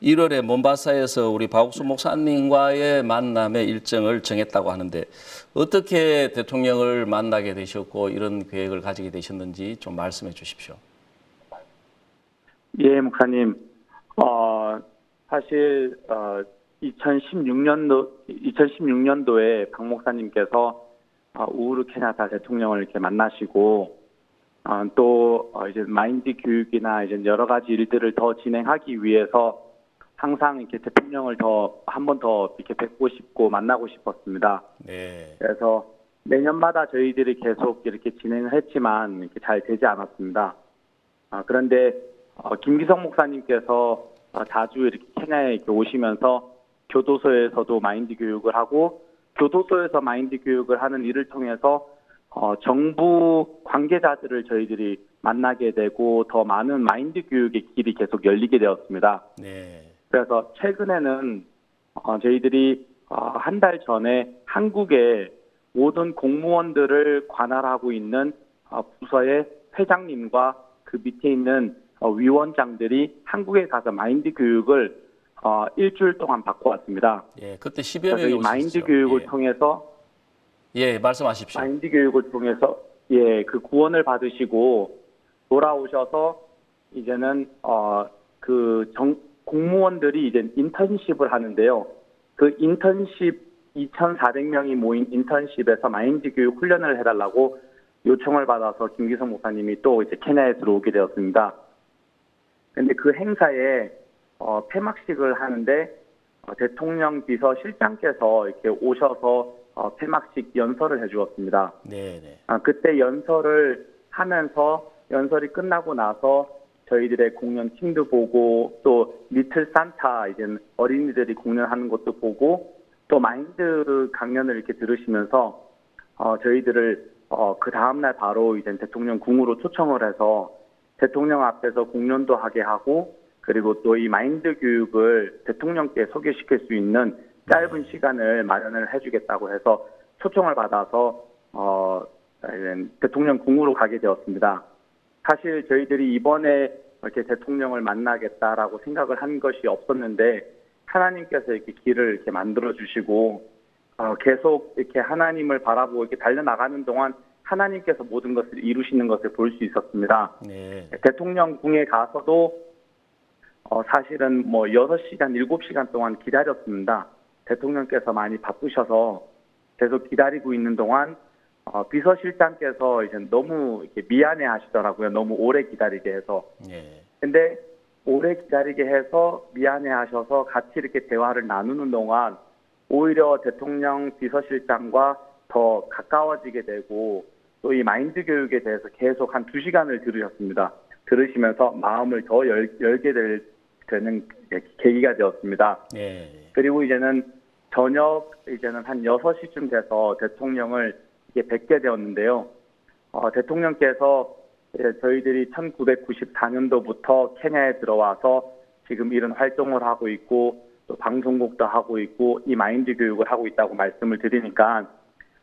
1월에 몬바사에서 우리 박옥수 목사님과의 만남의 일정을 정했다고 하는데 어떻게 대통령을 만나게 되셨고 이런 계획을 가지게 되셨는지 좀 말씀해 주십시오. 예, 목사님. 사실 2016년도에 박 목사님께서 우후루 케냐타 대통령을 이렇게 만나시고 또 이제 마인드 교육이나 이제 여러 가지 일들을 더 진행하기 위해서 항상 이렇게 대통령을 한 번 더 이렇게 뵙고 싶고 만나고 싶었습니다. 네. 그래서 매년마다 저희들이 계속 이렇게 진행을 했지만 이렇게 잘 되지 않았습니다. 그런데 김기성 목사님께서 자주 이렇게 케냐에 이렇게 오시면서 교도소에서도 마인드 교육을 하고 교도소에서 마인드 교육을 하는 일을 통해서 정부 관계자들을 저희들이 만나게 되고 더 많은 마인드 교육의 길이 계속 열리게 되었습니다. 네. 그래서 최근에는 저희들이 한 달 전에 한국의 모든 공무원들을 관할하고 있는 부서의 회장님과 그 밑에 있는 위원장들이 한국에 가서 마인드 교육을 일주일 동안 받고 왔습니다. 예, 그때 10여 명이 오셨죠. 마인드 교육을 통해서 말씀하십시오. 마인드 교육을 통해서 그 구원을 받으시고 돌아오셔서 이제는 공무원들이 이제 인턴십을 하는데요. 그 인턴십 2,400명이 모인 인턴십에서 마인드 교육 훈련을 해달라고 요청을 받아서 김기성 목사님이 또 이제 케냐에 들어오게 되었습니다. 근데 그 행사에 폐막식을 하는데 대통령 비서실장께서 이렇게 오셔서 폐막식 연설을 해주었습니다. 네. 그때 연설을 하면서 연설이 끝나고 나서 저희들의 공연 팀도 보고 또 리틀 산타 이제 어린이들이 공연하는 것도 보고 또 마인드 강연을 이렇게 들으시면서 저희들을 그 다음날 바로 이제 대통령 궁으로 초청을 해서 대통령 앞에서 공연도 하게 하고 그리고 또 이 마인드 교육을 대통령께 소개시킬 수 있는 짧은 시간을 마련을 해주겠다고 해서 초청을 받아서 대통령 궁으로 가게 되었습니다. 사실 저희들이 이번에 이렇게 대통령을 만나겠다라고 생각을 한 것이 없었는데 하나님께서 이렇게 길을 이렇게 만들어 주시고 계속 이렇게 하나님을 바라보고 이렇게 달려나가는 동안 하나님께서 모든 것을 이루시는 것을 볼 수 있었습니다. 네. 대통령 궁에 가서도 사실은 6시간, 7시간 동안 기다렸습니다. 대통령께서 많이 바쁘셔서 계속 기다리고 있는 동안 비서실장께서 이제 너무 이렇게 미안해 하시더라고요. 너무 오래 기다리게 해서. 근데 오래 기다리게 해서 미안해 하셔서 같이 이렇게 대화를 나누는 동안 오히려 대통령 비서실장과 더 가까워지게 되고 또 이 마인드 교육에 대해서 계속 한 2시간을 들으셨습니다. 들으시면서 마음을 더 열게 되는 계기가 되었습니다. 그리고 이제는 저녁 한 6시쯤 돼서 대통령을 뵙게 되었는데요. 대통령께서 저희들이 1994년도부터 케냐에 들어와서 지금 이런 활동을 하고 있고 또 방송국도 하고 있고 이 마인드 교육을 하고 있다고 말씀을 드리니까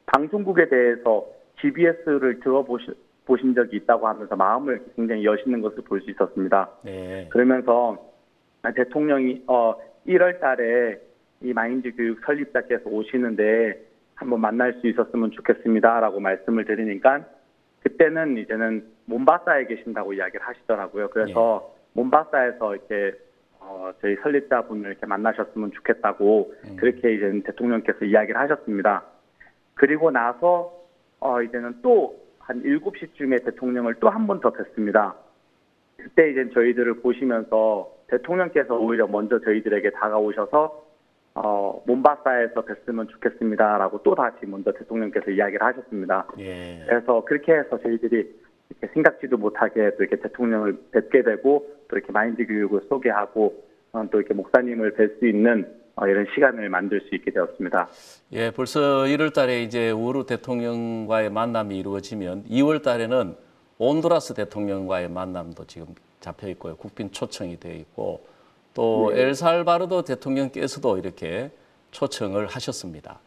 방송국에 대해서 GBS를 들어보신 적이 있다고 하면서 마음을 굉장히 여시는 것을 볼 수 있었습니다. 그러면서 대통령이 1월 달에 이 마인드 교육 설립자께서 오시는데 한번 만날 수 있었으면 좋겠습니다라고 말씀을 드리니까 그때는 이제는 몬바사에 계신다고 이야기를 하시더라고요. 그래서 몬바사에서 이렇게 저희 설립자분을 이렇게 만나셨으면 좋겠다고 그렇게 이제 대통령께서 이야기를 하셨습니다. 그리고 나서 이제는 또 한 7시쯤에 대통령을 또 한 번 더 뵀습니다. 그때 이제 저희들을 보시면서 대통령께서 오히려 먼저 저희들에게 다가오셔서 몬바사에서 뵀으면 좋겠습니다라고 또 다시 먼저 대통령께서 이야기를 하셨습니다. 예. 그래서 그렇게 해서 저희들이 이렇게 생각지도 못하게 또 이렇게 대통령을 뵙게 되고 또 이렇게 마인드 교육을 소개하고 또 이렇게 목사님을 뵐 수 있는 이런 시간을 만들 수 있게 되었습니다. 예, 벌써 1월 달에 이제 우르 대통령과의 만남이 이루어지면 2월 달에는 온두라스 대통령과의 만남도 지금 잡혀 있고요. 국빈 초청이 되어 있고 또 네. 엘살바도르 대통령께서도 이렇게 초청을 하셨습니다.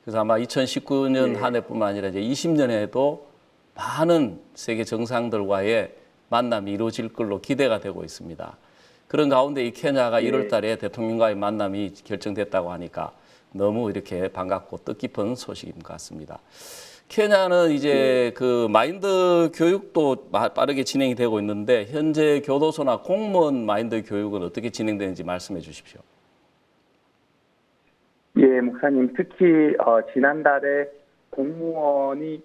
그래서 아마 2019년 네. 한 해뿐만 아니라 이제 20년에도 많은 세계 정상들과의 만남이 이루어질 걸로 기대가 되고 있습니다. 그런 가운데 이 케냐가 네. 1월 달에 대통령과의 만남이 결정됐다고 하니까 너무 이렇게 반갑고 뜻깊은 소식인 것 같습니다. 케냐는 이제 그 마인드 교육도 빠르게 진행이 되고 있는데 현재 교도소나 공무원 마인드 교육은 어떻게 진행되는지 말씀해 주십시오. 예, 목사님 특히 지난달에 공무원이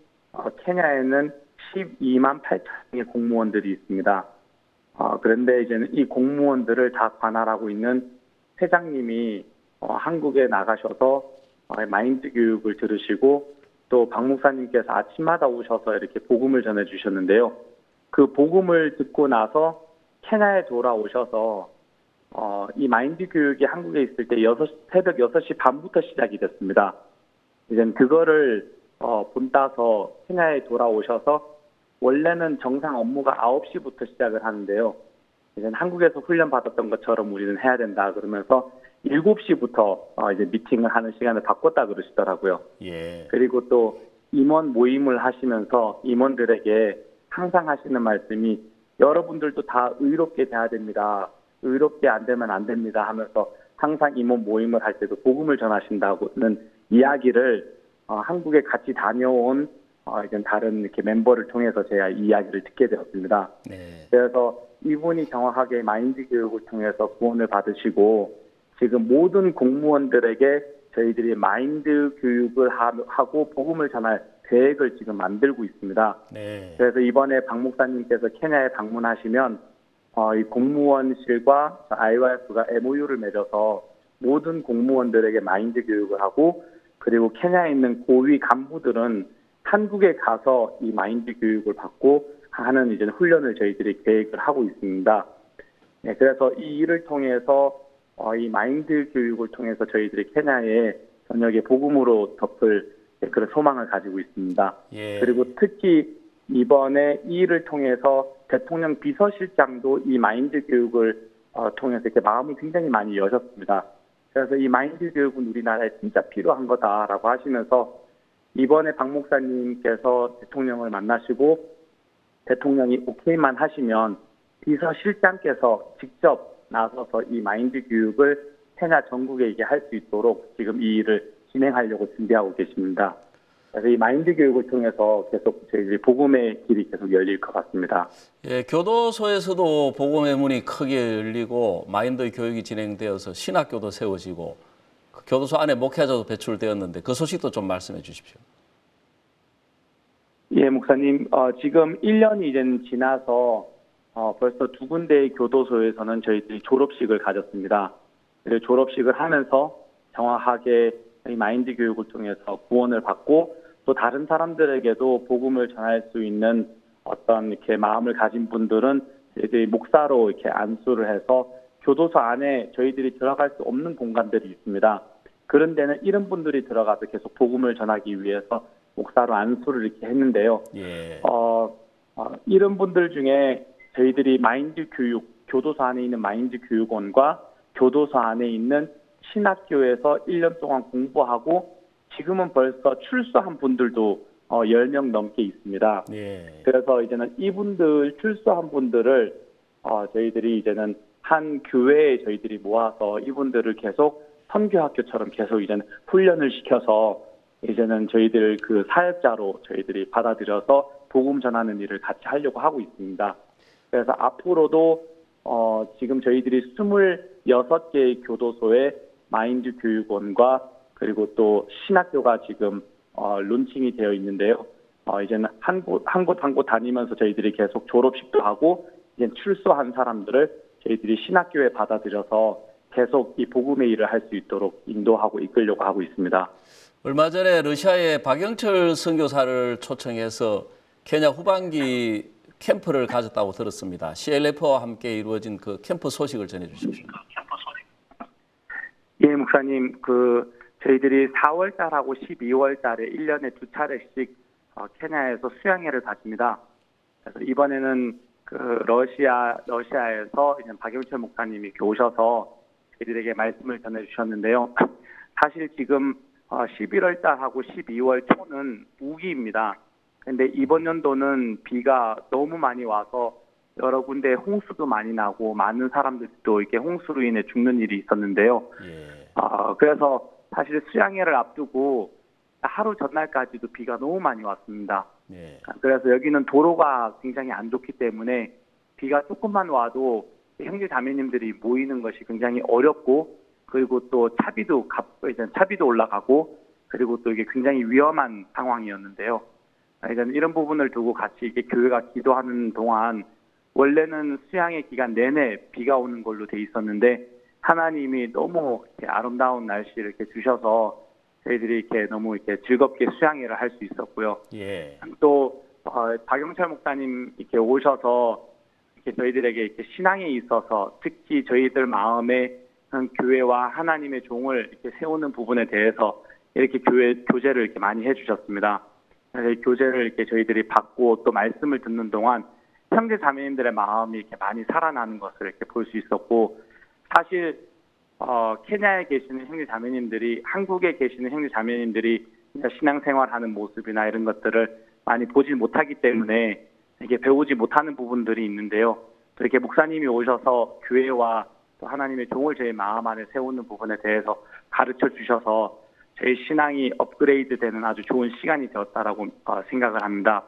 케냐에는 12만 8천의 공무원들이 있습니다. 그런데 이제는 이 공무원들을 다 관할하고 있는 회장님이 한국에 나가셔서 마인드 교육을 들으시고 또 박 목사님께서 아침마다 오셔서 이렇게 복음을 전해주셨는데요. 그 복음을 듣고 나서 케냐에 돌아오셔서 이 마인드 교육이 한국에 있을 때 새벽 6시 반부터 시작이 됐습니다. 이젠 그거를 본따서 케냐에 돌아오셔서 원래는 정상 업무가 9시부터 시작을 하는데요. 이제 한국에서 훈련 받았던 것처럼 우리는 해야 된다 그러면서 7시부터 이제 미팅을 하는 시간을 바꿨다 그러시더라고요. 예. 그리고 또 임원 모임을 하시면서 임원들에게 항상 하시는 말씀이 여러분들도 다 의롭게 돼야 됩니다. 의롭게 안 되면 안 됩니다 하면서 항상 임원 모임을 할 때도 복음을 전하신다고는 이야기를 한국에 같이 다녀온 다른 이렇게 멤버를 통해서 제가 이 이야기를 듣게 되었습니다. 네. 그래서 이분이 정확하게 마인드 교육을 통해서 구원을 받으시고 지금 모든 공무원들에게 저희들이 마인드 교육을 하고 복음을 전할 계획을 지금 만들고 있습니다. 네. 그래서 이번에 박 목사님께서 케냐에 방문하시면 이 공무원실과 IYF가 MOU를 맺어서 모든 공무원들에게 마인드 교육을 하고 그리고 케냐에 있는 고위 간부들은 한국에 가서 이 마인드 교육을 받고 하는 이제 훈련을 저희들이 계획을 하고 있습니다. 네, 그래서 이 일을 통해서 이 마인드 교육을 통해서 저희들이 케냐에 저녁에 복음으로 덮을 그런 소망을 가지고 있습니다. 예. 그리고 특히 이번에 이 일을 통해서 대통령 비서실장도 이 마인드 교육을 통해서 이렇게 마음을 굉장히 많이 여셨습니다. 그래서 이 마인드 교육은 우리나라에 진짜 필요한 거다라고 하시면서 이번에 박 목사님께서 대통령을 만나시고 대통령이 오케이만 하시면 비서실장께서 직접 나서서 이 마인드 교육을 케냐 전국에 이게 할 수 있도록 지금 이 일을 진행하려고 준비하고 계십니다. 그래서 이 마인드 교육을 통해서 계속 저희들이 복음의 길이 계속 열릴 것 같습니다. 예, 교도소에서도 복음의 문이 크게 열리고 마인드 교육이 진행되어서 신학교도 세워지고 그 교도소 안에 목회자도 배출되었는데 그 소식도 좀 말씀해 주십시오. 예, 목사님, 지금 1년이 이제 지나서 벌써 2군데의 교도소에서는 저희들이 졸업식을 가졌습니다. 그래서 졸업식을 하면서 정확하게 이 마인드 교육을 통해서 구원을 받고 또 다른 사람들에게도 복음을 전할 수 있는 어떤 이렇게 마음을 가진 분들은 저희들이 목사로 이렇게 안수를 해서 교도소 안에 저희들이 들어갈 수 없는 공간들이 있습니다. 그런 데는 이런 분들이 들어가서 계속 복음을 전하기 위해서 목사로 안수를 이렇게 했는데요. 예. 이런 분들 중에 저희들이 마인드 교육, 교도소 안에 있는 마인드 교육원과 교도소 안에 있는 신학교에서 1년 동안 공부하고 지금은 벌써 출소한 분들도 10명 넘게 있습니다. 예. 그래서 이제는 이분들 출소한 분들을 저희들이 이제는 한 교회에 저희들이 모아서 이분들을 계속 선교학교처럼 계속 이제는 훈련을 시켜서 이제는 저희들 그 사역자로 저희들이 받아들여서 복음 전하는 일을 같이 하려고 하고 있습니다. 그래서 앞으로도 지금 저희들이 26개의 교도소에 마인드 교육원과 그리고 또 신학교가 지금 론칭이 되어 있는데요. 이제는 한 곳 다니면서 저희들이 계속 졸업식도 하고 이제 출소한 사람들을 저희들이 신학교에 받아들여서 계속 이 복음의 일을 할 수 있도록 인도하고 이끌려고 하고 있습니다. 얼마 전에 러시아의 박영철 선교사를 초청해서 케냐 후반기 캠프를 가졌다고 들었습니다. CLF와 함께 이루어진 그 캠프 소식을 전해주십시오. 예, 목사님, 저희들이 4월 달하고 12월 달에 1년에 2차례씩 케냐에서 수양회를 가집니다. 그래서 이번에는 러시아에서 이제 박영철 목사님이 이렇게 오셔서 저희들에게 말씀을 전해주셨는데요. 사실 지금 11월 달하고 12월 초는 우기입니다. 근데 이번 연도는 비가 너무 많이 와서 여러 군데 홍수도 많이 나고 많은 사람들도 이렇게 홍수로 인해 죽는 일이 있었는데요. 그래서 사실 수양회를 앞두고 하루 전날까지도 비가 너무 많이 왔습니다. 그래서 여기는 도로가 굉장히 안 좋기 때문에 비가 조금만 와도 형제 자매님들이 모이는 것이 굉장히 어렵고, 그리고 또 차비도 올라가고, 그리고 또 이게 굉장히 위험한 상황이었는데요. 이런 부분을 두고 같이 이렇게 교회가 기도하는 동안 원래는 수양의 기간 내내 비가 오는 걸로 돼 있었는데 하나님이 너무 이렇게 아름다운 날씨를 이렇게 주셔서 저희들이 이렇게 너무 이렇게 즐겁게 수양회를 할 수 있었고요. 또 박영철 목사님 이렇게 오셔서 이렇게 저희들에게 이렇게 신앙에 있어서 특히 저희들 마음에 교회와 하나님의 종을 이렇게 세우는 부분에 대해서 이렇게 교제를 이렇게 많이 해주셨습니다. 그래서 교제를 이렇게 저희들이 받고 또 말씀을 듣는 동안 형제 자매님들의 마음이 이렇게 많이 살아나는 것을 이렇게 볼 수 있었고, 사실 케냐에 계시는 형제 자매님들이, 한국에 계시는 형제 자매님들이 신앙생활하는 모습이나 이런 것들을 많이 보지 못하기 때문에 이게 배우지 못하는 부분들이 있는데요. 이렇게 목사님이 오셔서 교회와 또 하나님의 종을 저희 마음 안에 세우는 부분에 대해서 가르쳐 주셔서 저희 신앙이 업그레이드되는 아주 좋은 시간이 되었다라고 생각을 합니다.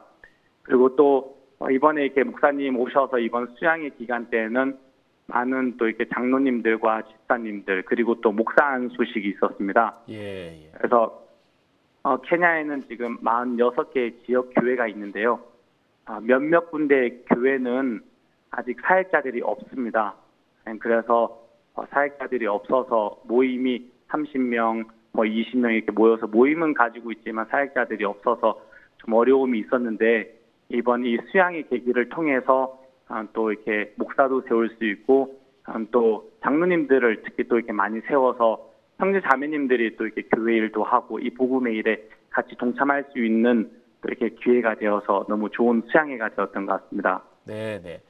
그리고 또 이번에 이렇게 목사님 오셔서 이번 수양의 기간 때에는 많은 또 이렇게 장로님들과 집사님들 그리고 또 목사한 소식이 있었습니다. 그래서 케냐에는 지금 46개의 지역 교회가 있는데요. 몇몇 군데의 교회는 아직 사역자들이 없습니다. 그래서 사역자들이 없어서 모임이 30명, 20명 이렇게 모여서 모임은 가지고 있지만 사역자들이 없어서 좀 어려움이 있었는데, 이번 이 수양의 계기를 통해서 또 이렇게 목사도 세울 수 있고 또 장로님들을 특히 또 이렇게 많이 세워서 형제 자매님들이 또 이렇게 교회 일도 하고 이 복음의 일에 같이 동참할 수 있는 또 이렇게 기회가 되어서 너무 좋은 수양회가 되었던 것 같습니다. 네.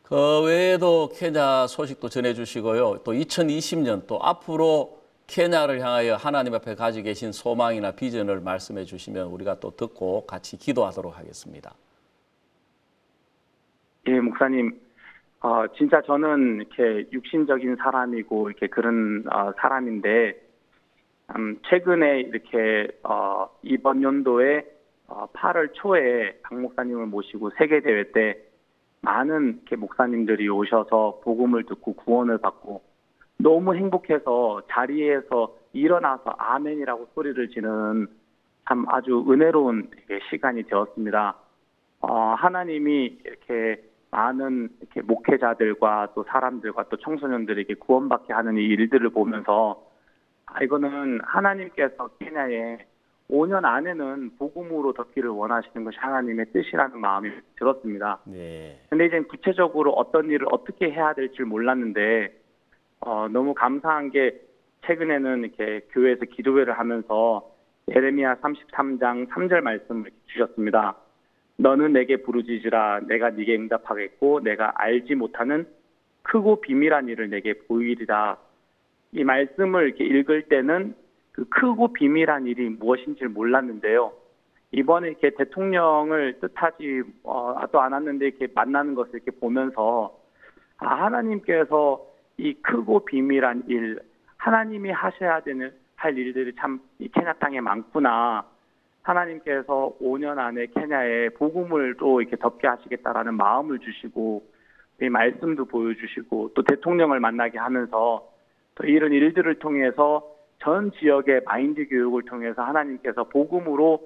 그 외에도 케냐 소식도 전해주시고요. 또 2020년 또 앞으로 케냐를 향하여 하나님 앞에 가지고 계신 소망이나 비전을 말씀해 주시면 우리가 또 듣고 같이 기도하도록 하겠습니다. 예, 목사님, 진짜 저는 이렇게 육신적인 사람이고 이렇게 그런 사람인데, 최근에 이렇게 이번 연도에 8월 초에 박 목사님을 모시고 세계 대회 때 많은 이렇게 목사님들이 오셔서 복음을 듣고 구원을 받고 너무 행복해서 자리에서 일어나서 아멘이라고 소리를 지르는 참 아주 은혜로운 시간이 되었습니다. 하나님이 이렇게 많은 이렇게 목회자들과 또 사람들과 또 청소년들에게 구원받게 하는 이 일들을 보면서 이거는 하나님께서 케냐에 5년 안에는 복음으로 덮기를 원하시는 것이 하나님의 뜻이라는 마음이 들었습니다. 근데 이제 구체적으로 어떤 일을 어떻게 해야 될지 몰랐는데 너무 감사한 게 최근에는 이렇게 교회에서 기도회를 하면서 예레미야 33장 3절 말씀을 주셨습니다. 너는 내게 부르짖으라 내가 네게 응답하겠고 내가 알지 못하는 크고 비밀한 일을 내게 보이리라. 이 말씀을 이렇게 읽을 때는 그 크고 비밀한 일이 무엇인지를 몰랐는데요. 이번에 이렇게 대통령을 뜻하지 또 않았는데 이렇게 만나는 것을 이렇게 보면서 하나님께서 이 크고 비밀한 일, 하나님이 하셔야 할 일들이 참 이 케냐 땅에 많구나. 하나님께서 5년 안에 케냐에 복음을 또 이렇게 덮게 하시겠다라는 마음을 주시고 이 말씀도 보여주시고 또 대통령을 만나게 하면서 또 이런 일들을 통해서 전 지역의 마인드 교육을 통해서 하나님께서 복음으로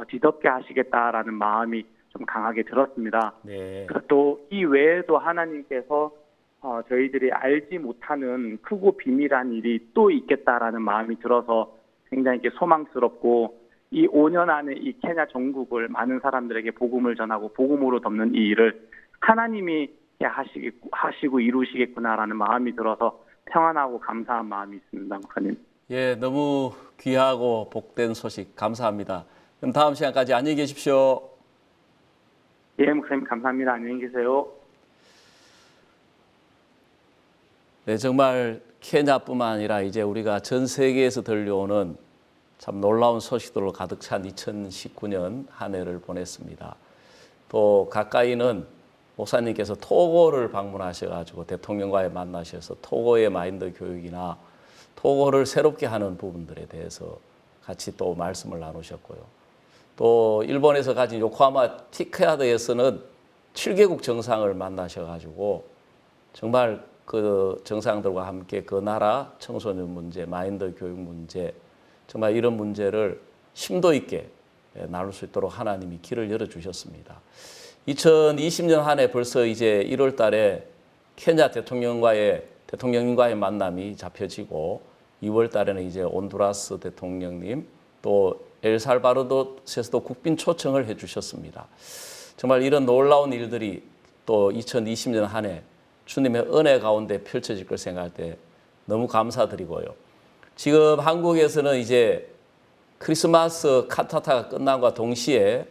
뒤덮게 하시겠다라는 마음이 좀 강하게 들었습니다. 또 이 외에도 하나님께서 저희들이 알지 못하는 크고 비밀한 일이 또 있겠다라는 마음이 들어서 굉장히 이렇게 소망스럽고 이 5년 안에 이 케냐 전국을 많은 사람들에게 복음을 전하고 복음으로 덮는 이 일을 하나님이 하시고 이루시겠구나라는 마음이 들어서 평안하고 감사한 마음이 있습니다, 목사님. 예, 너무 귀하고 복된 소식 감사합니다. 그럼 다음 시간까지 안녕히 계십시오. 예, 목사님 감사합니다. 안녕히 계세요. 네, 정말 케냐뿐만 아니라 이제 우리가 전 세계에서 들려오는 참 놀라운 소식들로 가득 찬 2019년 한 해를 보냈습니다. 또 가까이는 목사님께서 토고를 방문하셔가지고 대통령과의 만나셔서 토고의 마인드 교육이나 토고를 새롭게 하는 부분들에 대해서 같이 또 말씀을 나누셨고요. 또 일본에서 가진 요코하마 티케아드에서는 7개국 정상을 만나셔가지고 정말 그 정상들과 함께 그 나라 청소년 문제, 마인드 교육 문제, 정말 이런 문제를 심도 있게 나눌 수 있도록 하나님이 길을 열어주셨습니다. 2020년 한 해 벌써 이제 1월 달에 케냐 대통령님과의 만남이 잡혀지고 2월 달에는 이제 온두라스 대통령님 또 엘살바도르에서도 국빈 초청을 해주셨습니다. 정말 이런 놀라운 일들이 또 2020년 한 해 주님의 은혜 가운데 펼쳐질 걸 생각할 때 너무 감사드리고요. 지금 한국에서는 이제 크리스마스 칸타타가 끝남과 동시에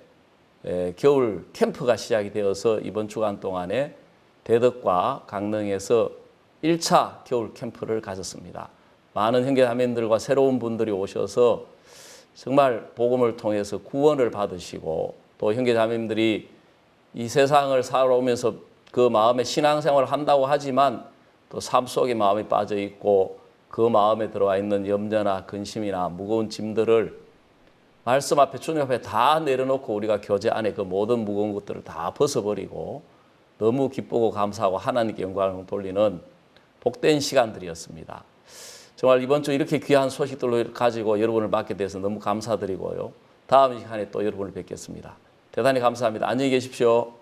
겨울 캠프가 시작이 되어서 이번 주간 동안에 대덕과 강릉에서 1차 겨울 캠프를 가졌습니다. 많은 형제자매들과 새로운 분들이 오셔서 정말 복음을 통해서 구원을 받으시고 또 형제자매들이 이 세상을 살아오면서 그 마음에 신앙생활을 한다고 하지만 또 삶 속에 마음이 빠져 있고 그 마음에 들어와 있는 염려나 근심이나 무거운 짐들을 말씀 앞에 주님 앞에 다 내려놓고 우리가 교제 안에 그 모든 무거운 것들을 다 벗어버리고 너무 기쁘고 감사하고 하나님께 영광을 돌리는 복된 시간들이었습니다. 정말 이번 주 이렇게 귀한 소식들을 가지고 여러분을 맞게 돼서 너무 감사드리고요. 다음 시간에 또 여러분을 뵙겠습니다. 대단히 감사합니다. 안녕히 계십시오.